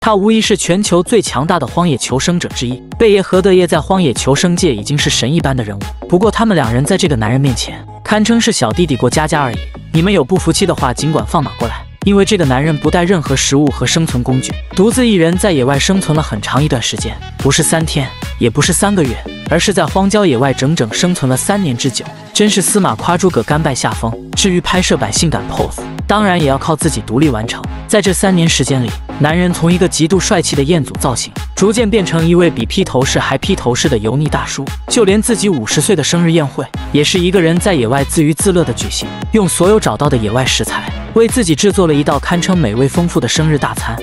他无疑是全球最强大的荒野求生者之一。贝爷和德爷在荒野求生界已经是神一般的人物，不过他们两人在这个男人面前，堪称是小弟弟过家家而已。你们有不服气的话，尽管放马过来。 因为这个男人不带任何食物和生存工具，独自一人在野外生存了很长一段时间，不是3天，也不是3个月，而是在荒郊野外整整生存了3年之久，真是司马夸诸葛甘拜下风。至于拍摄版性感 pose， 当然也要靠自己独立完成。在这3年时间里，男人从一个极度帅气的彦祖造型，逐渐变成一位比披头士还披头士的油腻大叔。就连自己50岁的生日宴会，也是一个人在野外自娱自乐的举行，用所有找到的野外食材。 为自己制作了一道堪称美味丰富的生日大餐。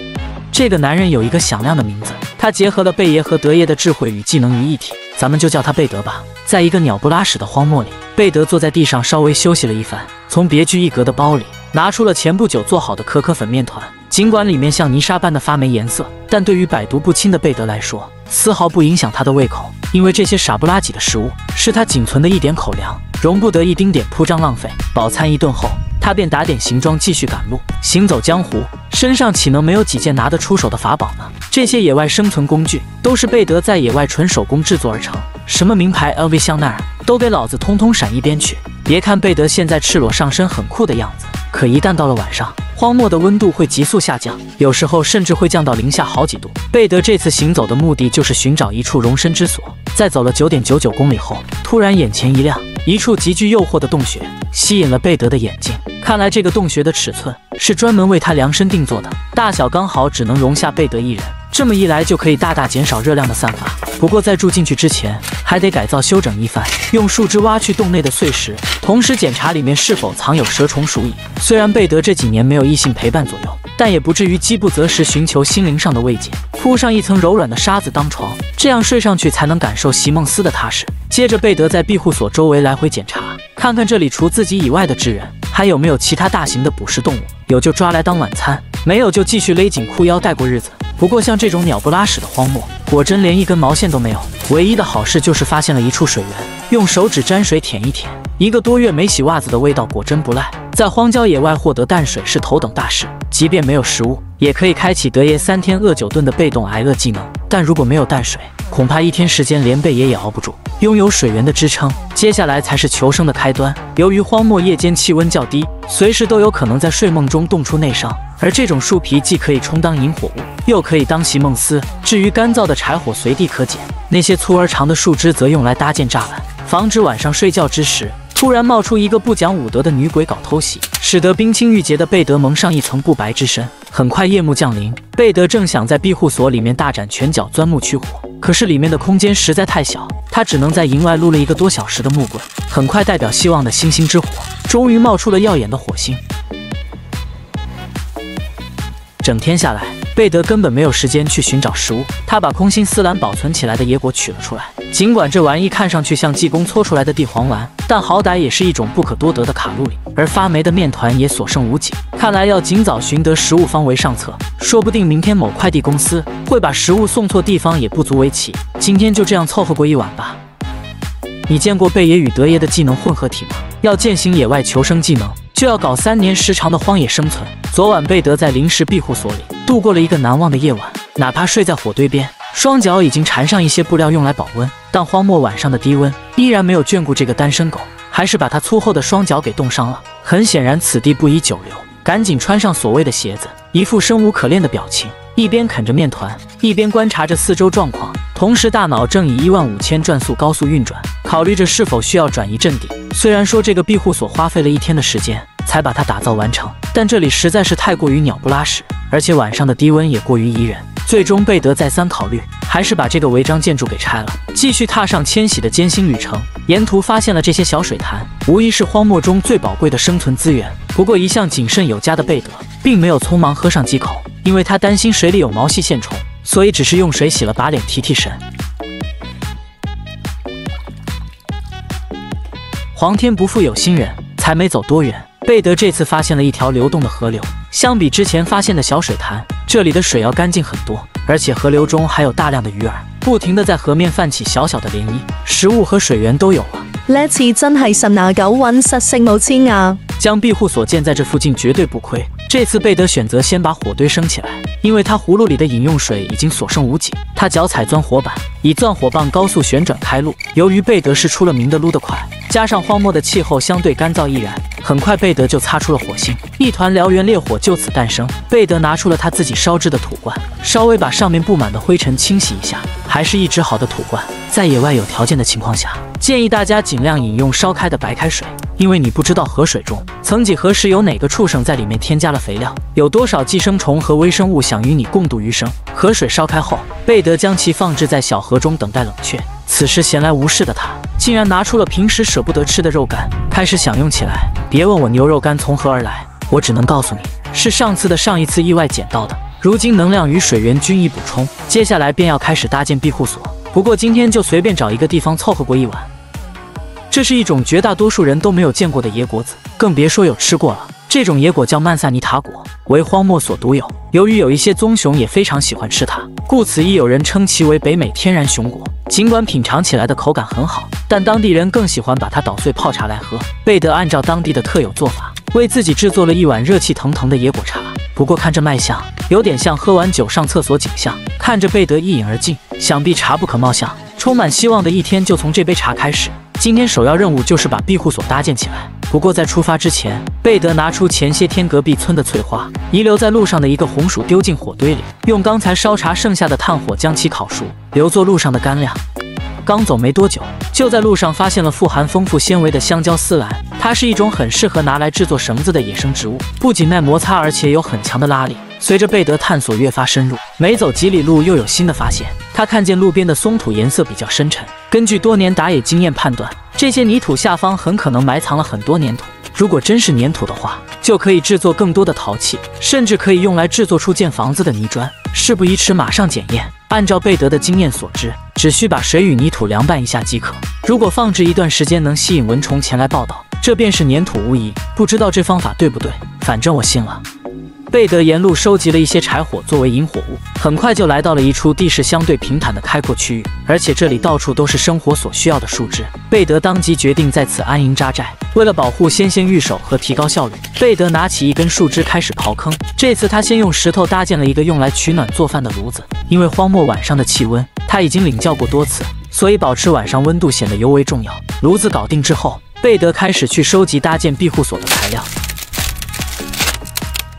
这个男人有一个响亮的名字，他结合了贝爷和德爷的智慧与技能于一体，咱们就叫他贝德吧。在一个鸟不拉屎的荒漠里，贝德坐在地上稍微休息了一番，从别具一格的包里拿出了前不久做好的可可粉面团。尽管里面像泥沙般的发霉颜色，但对于百毒不侵的贝德来说，丝毫不影响他的胃口，因为这些傻不拉几的食物是他仅存的一点口粮，容不得一丁点铺张浪费。饱餐一顿后， 他便打点行装，继续赶路，行走江湖，身上岂能没有几件拿得出手的法宝呢？这些野外生存工具都是贝德在野外纯手工制作而成，什么名牌 LV 香奈儿，都给老子通通闪一边去！别看贝德现在赤裸上身很酷的样子，可一旦到了晚上，荒漠的温度会急速下降，有时候甚至会降到零下好几度。贝德这次行走的目的就是寻找一处容身之所。在走了9.99公里后，突然眼前一亮，一处极具诱惑的洞穴吸引了贝德的眼睛。 看来这个洞穴的尺寸是专门为他量身定做的，大小刚好只能容下贝德一人。这么一来就可以大大减少热量的散发。不过在住进去之前，还得改造修整一番，用树枝挖去洞内的碎石，同时检查里面是否藏有蛇虫鼠蚁。虽然贝德这几年没有异性陪伴左右，但也不至于饥不择食寻求心灵上的慰藉。铺上一层柔软的沙子当床，这样睡上去才能感受席梦思的踏实。接着，贝德在庇护所周围来回检查，看看这里除自己以外的智人 还有没有其他大型的捕食动物？有就抓来当晚餐，没有就继续勒紧裤腰带过日子。不过像这种鸟不拉屎的荒漠，果真连一根毛线都没有。唯一的好事就是发现了一处水源，用手指沾水舔一舔。1个多月没洗袜子的味道果真不赖。在荒郊野外获得淡水是头等大事，即便没有食物，也可以开启德爷3天饿9顿的被动挨饿技能。但如果没有淡水，恐怕1天时间连贝爷也熬不住。拥有水源的支撑，接下来才是求生的开端。由于荒漠夜间气温较低，随时都有可能在睡梦中冻出内伤，而这种树皮既可以充当引火物，又可以当席梦思。至于干燥的柴火随地可捡，那些粗而长的树枝则用来搭建栅栏，防止晚上睡觉之时突然冒出一个不讲武德的女鬼搞偷袭，使得冰清玉洁的贝德蒙上一层不白之身。很快夜幕降临，贝德正想在庇护所里面大展拳脚钻木取火，可是里面的空间实在太小，他只能在营外撸了1个多小时的木棍。很快，代表希望的星星之火终于冒出了耀眼的火星。整天下来，贝德根本没有时间去寻找食物，他把空心丝兰保存起来的野果取了出来。尽管这玩意看上去像济公搓出来的地黄丸，但好歹也是一种不可多得的卡路里，而发霉的面团也所剩无几。看来要尽早寻得食物方为上策，说不定明天某快递公司会把食物送错地方也不足为奇。今天就这样凑合过一晚吧。你见过贝爷与德爷的技能混合体吗？要践行野外求生技能，就要搞3年时长的荒野生存。昨晚贝德在临时庇护所里度过了一个难忘的夜晚，哪怕睡在火堆边，双脚已经缠上一些布料用来保温，但荒漠晚上的低温依然没有眷顾这个单身狗，还是把他粗厚的双脚给冻伤了。很显然此地不宜久留，赶紧穿上所谓的鞋子，一副生无可恋的表情，一边啃着面团，一边观察着四周状况，同时大脑正以15000转速高速运转，考虑着是否需要转移阵地。虽然说这个庇护所花费了1天的时间才把它打造完成，但这里实在是太过于鸟不拉屎，而且晚上的低温也过于宜人。最终贝德再三考虑，还是把这个违章建筑给拆了，继续踏上迁徙的艰辛旅程。沿途发现了这些小水潭，无疑是荒漠中最宝贵的生存资源。不过一向谨慎有加的贝德并没有匆忙喝上几口，因为他担心水里有毛细线虫，所以只是用水洗了把脸提提神。皇天不负有心人，才没走多远，贝德这次发现了一条流动的河流。相比之前发现的小水潭，这里的水要干净很多，而且河流中还有大量的鱼儿，不停地在河面泛起小小的涟漪，食物和水源都有了。呢次真係神牙狗揾實聖母黐牙。将庇护所建在这附近绝对不亏，这次贝德选择先把火堆升起来，因为他葫芦里的饮用水已经所剩无几。他脚踩钻火板，以钻火棒高速旋转开路。由于贝德是出了名的撸得快，加上荒漠的气候相对干燥易燃，很快贝德就擦出了火星，一团燎原烈火就此诞生。贝德拿出了他自己烧制的土罐，稍微把上面布满的灰尘清洗一下，还是一只好的土罐。在野外有条件的情况下，建议大家尽量饮用烧开的白开水，因为你不知道河水中曾几何时有哪个畜生在里面添加了肥料，有多少寄生虫和微生物想与你共度余生。河水烧开后，贝德将其放置在小河中等待冷却。此时闲来无事的他，竟然拿出了平时舍不得吃的肉干，开始享用起来。别问我牛肉干从何而来，我只能告诉你，是上一次意外捡到的。如今能量与水源均已补充，接下来便要开始搭建庇护所。不过今天就随便找一个地方凑合过一晚。这是一种绝大多数人都没有见过的野果子，更别说有吃过了。这种野果叫曼萨尼塔果，为荒漠所独有。由于有一些棕熊也非常喜欢吃它，故此亦有人称其为北美天然熊果。尽管品尝起来的口感很好，但当地人更喜欢把它捣碎泡茶来喝。贝德按照当地的特有做法，为自己制作了一碗热气腾腾的野果茶。不过看这卖相，有点像喝完酒上厕所景象。看着贝德一饮而尽，想必茶不可貌相。充满希望的一天就从这杯茶开始。今天首要任务就是把庇护所搭建起来。不过在出发之前，贝德拿出前些天隔壁村的翠花遗留在路上的一个红薯丢进火堆里，用刚才烧茶剩下的炭火将其烤熟，留作路上的干粮。刚走没多久，就在路上发现了富含丰富纤维的香蕉丝兰，它是一种很适合拿来制作绳子的野生植物，不仅耐摩擦，而且有很强的拉力。随着贝德探索越发深入，每走几里路又有新的发现。他看见路边的松土颜色比较深沉，根据多年打野经验判断，这些泥土下方很可能埋藏了很多粘土。如果真是粘土的话，就可以制作更多的陶器，甚至可以用来制作出建房子的泥砖。事不宜迟，马上检验。按照贝德的经验所知，只需把水与泥土凉拌一下即可。如果放置一段时间能吸引蚊虫前来报道，这便是粘土无疑。不知道这方法对不对，反正我信了。贝德沿路收集了一些柴火作为引火物，很快就来到了一处地势相对平坦的开阔区域，而且这里到处都是生活所需要的树枝。贝德当即决定在此安营扎寨。为了保护先贤御守和提高效率，贝德拿起一根树枝开始刨坑。这次他先用石头搭建了一个用来取暖做饭的炉子，因为荒漠晚上的气温他已经领教过多次，所以保持晚上温度显得尤为重要。炉子搞定之后，贝德开始去收集搭建庇护所的材料。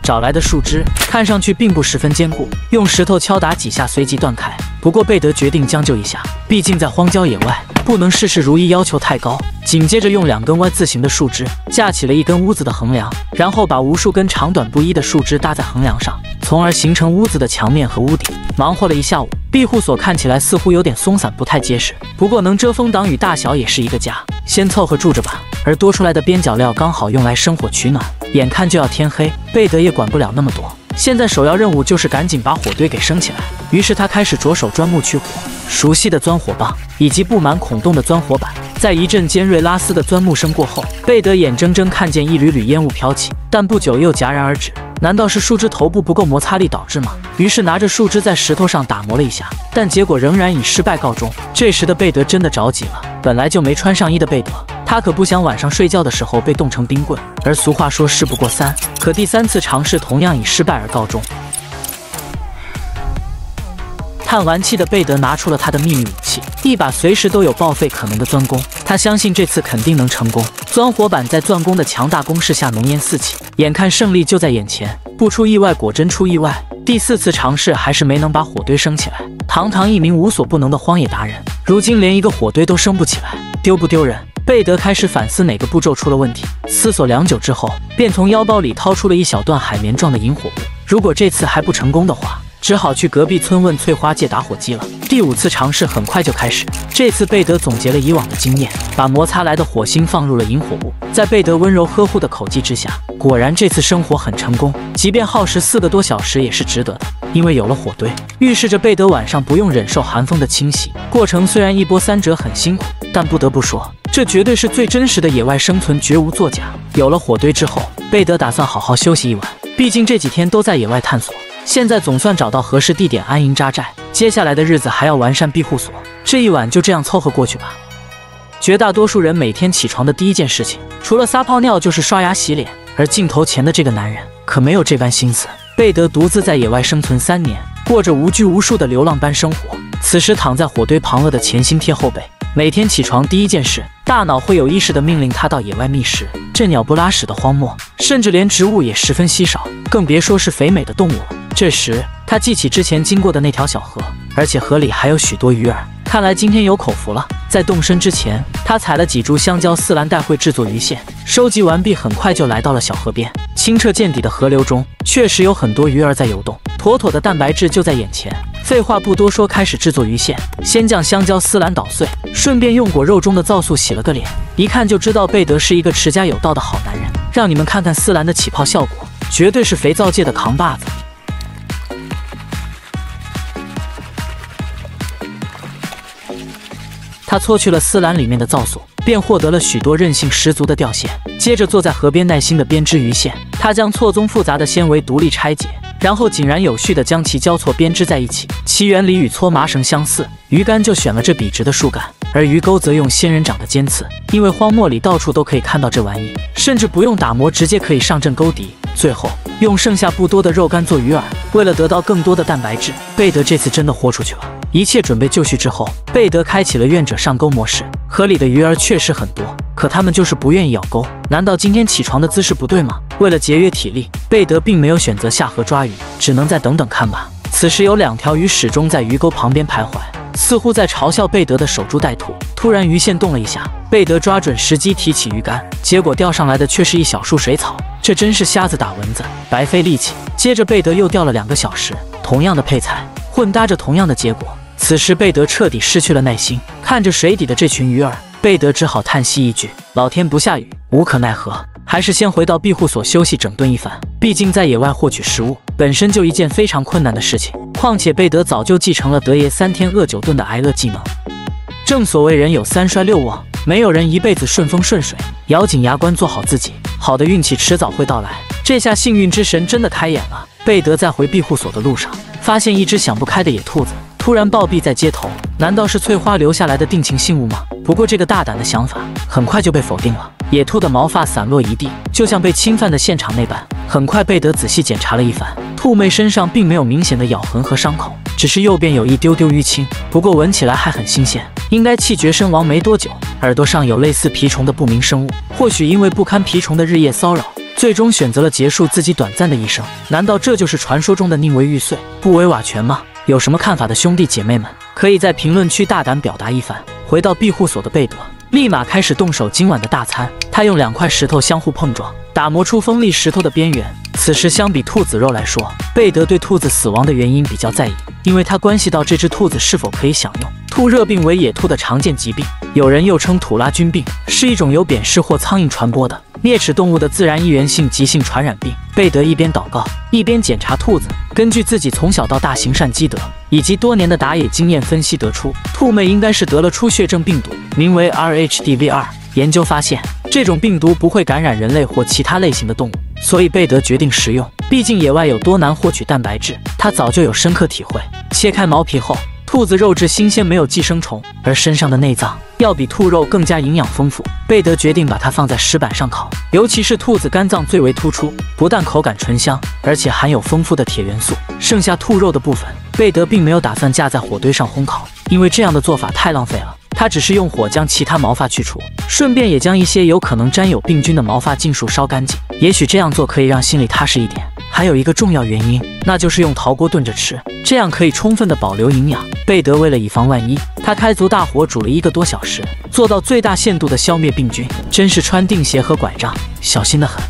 找来的树枝看上去并不十分坚固，用石头敲打几下随即断开。不过贝德决定将就一下，毕竟在荒郊野外，不能事事如意，要求太高。紧接着用2根 Y 字形的树枝架起了一根屋子的横梁，然后把无数根长短不一的树枝搭在横梁上，从而形成屋子的墙面和屋顶。忙活了一下午，庇护所看起来似乎有点松散，不太结实，不过能遮风挡雨，大小也是一个家，先凑合住着吧。而多出来的边角料刚好用来生火取暖。眼看就要天黑，贝德也管不了那么多，现在首要任务就是赶紧把火堆给升起来。于是他开始着手钻木取火，熟悉的钻火棒以及布满孔洞的钻火板。在一阵尖锐拉丝的钻木声过后，贝德眼睁睁看见一缕缕烟雾飘起，但不久又戛然而止。难道是树枝头部不够摩擦力导致吗？于是拿着树枝在石头上打磨了一下，但结果仍然以失败告终。这时的贝德真的着急了，本来就没穿上衣的贝德，他可不想晚上睡觉的时候被冻成冰棍。而俗话说事不过三，可第3次尝试同样以失败而告终。叹完气的贝德拿出了他的秘密武器，一把随时都有报废可能的钻弓。他相信这次肯定能成功。钻火板在钻弓的强大攻势下浓烟四起，眼看胜利就在眼前，不出意外果真出意外。第4次尝试还是没能把火堆升起来。堂堂一名无所不能的荒野达人，如今连一个火堆都升不起来，丢不丢人？贝德开始反思哪个步骤出了问题，思索良久之后，便从腰包里掏出了一小段海绵状的引火物。如果这次还不成功的话，只好去隔壁村问翠花借打火机了。第5次尝试很快就开始，这次贝德总结了以往的经验，把摩擦来的火星放入了引火物。在贝德温柔呵护的口技之下，果然这次生火很成功，即便耗时4个多小时也是值得的。因为有了火堆，预示着贝德晚上不用忍受寒风的侵袭。过程虽然一波三折很辛苦，但不得不说，这绝对是最真实的野外生存，绝无作假。有了火堆之后，贝德打算好好休息一晚，毕竟这几天都在野外探索。现在总算找到合适地点安营扎寨，接下来的日子还要完善庇护所，这一晚就这样凑合过去吧。绝大多数人每天起床的第一件事情，除了撒泡尿就是刷牙洗脸，而镜头前的这个男人可没有这般心思。贝德独自在野外生存3年，过着无拘无束的流浪般生活。此时躺在火堆旁饿得前心贴后背，每天起床第一件事，大脑会有意识地命令他到野外觅食。这鸟不拉屎的荒漠，甚至连植物也十分稀少，更别说是肥美的动物了。这时，他记起之前经过的那条小河，而且河里还有许多鱼儿。看来今天有口福了。在动身之前，他采了几株香蕉丝兰带会制作鱼线，收集完毕，很快就来到了小河边。清澈见底的河流中，确实有很多鱼儿在游动，妥妥的蛋白质就在眼前。废话不多说，开始制作鱼线。先将香蕉丝兰捣碎，顺便用果肉中的皂素洗了个脸，一看就知道贝德是一个持家有道的好男人。让你们看看丝兰的起泡效果，绝对是肥皂界的扛把子。他搓去了丝兰里面的皂素，便获得了许多韧性十足的吊线。接着坐在河边耐心地编织鱼线。他将错综复杂的纤维独立拆解，然后井然有序地将其交错编织在一起。其原理与搓麻绳相似。鱼竿就选了这笔直的树干，而鱼钩则用仙人掌的尖刺，因为荒漠里到处都可以看到这玩意，甚至不用打磨，直接可以上阵勾敌。最后用剩下不多的肉干做鱼饵。为了得到更多的蛋白质，贝德这次真的豁出去了。一切准备就绪之后，贝德开启了愿者上钩模式。河里的鱼儿确实很多，可它们就是不愿意咬钩。难道今天起床的姿势不对吗？为了节约体力，贝德并没有选择下河抓鱼，只能再等等看吧。此时有2条鱼始终在鱼钩旁边徘徊，似乎在嘲笑贝德的守株待兔。突然鱼线动了一下，贝德抓准时机提起鱼竿，结果钓上来的却是一小束水草。这真是瞎子打蚊子，白费力气。接着贝德又钓了2个小时，同样的配菜，混搭着同样的结果。此时贝德彻底失去了耐心，看着水底的这群鱼儿，贝德只好叹息一句：老天不下雨，无可奈何，还是先回到庇护所休息整顿一番。毕竟在野外获取食物本身就一件非常困难的事情，况且贝德早就继承了德爷3天饿9顿的挨饿技能。正所谓人有3衰6旺，没有人一辈子顺风顺水，咬紧牙关做好自己，好的运气迟早会到来。这下幸运之神真的开眼了。贝德在回庇护所的路上，发现一只想不开的野兔子突然暴毙在街头。难道是翠花留下来的定情信物吗？不过这个大胆的想法很快就被否定了。野兔的毛发散落一地，就像被侵犯的现场那般。很快贝德仔细检查了一番，兔妹身上并没有明显的咬痕和伤口，只是右边有一丢丢淤青，不过闻起来还很新鲜，应该气绝身亡没多久。耳朵上有类似蜱虫的不明生物，或许因为不堪蜱虫的日夜骚扰，最终选择了结束自己短暂的一生。难道这就是传说中的宁为玉碎，不为瓦全吗？有什么看法的兄弟姐妹们，可以在评论区大胆表达一番。回到庇护所的贝德立马开始动手今晚的大餐。他用2块石头相互碰撞，打磨出锋利石头的边缘。此时相比兔子肉来说，贝德对兔子死亡的原因比较在意，因为它关系到这只兔子是否可以享用。兔热病为野兔的常见疾病，有人又称土拉菌病，是一种由扁虱或苍蝇传播的啮齿动物的自然易源性急性传染病。贝德一边祷告一边检查兔子，根据自己从小到大行善积德以及多年的打野经验分析得出，兔妹应该是得了出血症病毒，名为 RHDV2。研究发现，这种病毒不会感染人类或其他类型的动物，所以贝德决定食用。毕竟野外有多难获取蛋白质，他早就有深刻体会。切开毛皮后，兔子肉质新鲜，没有寄生虫，而身上的内脏要比兔肉更加营养丰富。贝德决定把它放在石板上烤，尤其是兔子肝脏最为突出，不但口感醇香，而且含有丰富的铁元素。剩下兔肉的部分，贝德并没有打算架在火堆上烘烤，因为这样的做法太浪费了。他只是用火将其他毛发去除，顺便也将一些有可能沾有病菌的毛发尽数烧干净。也许这样做可以让心里踏实一点。还有一个重要原因，那就是用陶锅炖着吃，这样可以充分的保留营养。贝德为了以防万一，他开足大火煮了1个多小时，做到最大限度的消灭病菌。真是穿钉鞋和拐杖，小心得很。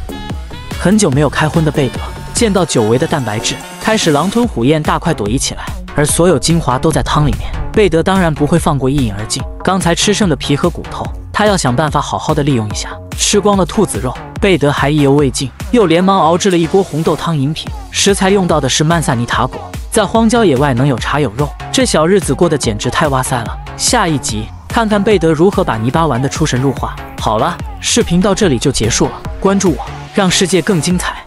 很久没有开荤的贝德见到久违的蛋白质，开始狼吞虎咽，大快朵颐起来，而所有精华都在汤里面。贝德当然不会放过一饮而尽，刚才吃剩的皮和骨头，他要想办法好好的利用一下。吃光了兔子肉，贝德还意犹未尽，又连忙熬制了一锅红豆汤饮品。食材用到的是曼萨尼塔果，在荒郊野外能有茶有肉，这小日子过得简直太哇塞了。下一集看看贝德如何把泥巴玩得出神入化。好了，视频到这里就结束了，关注我，让世界更精彩。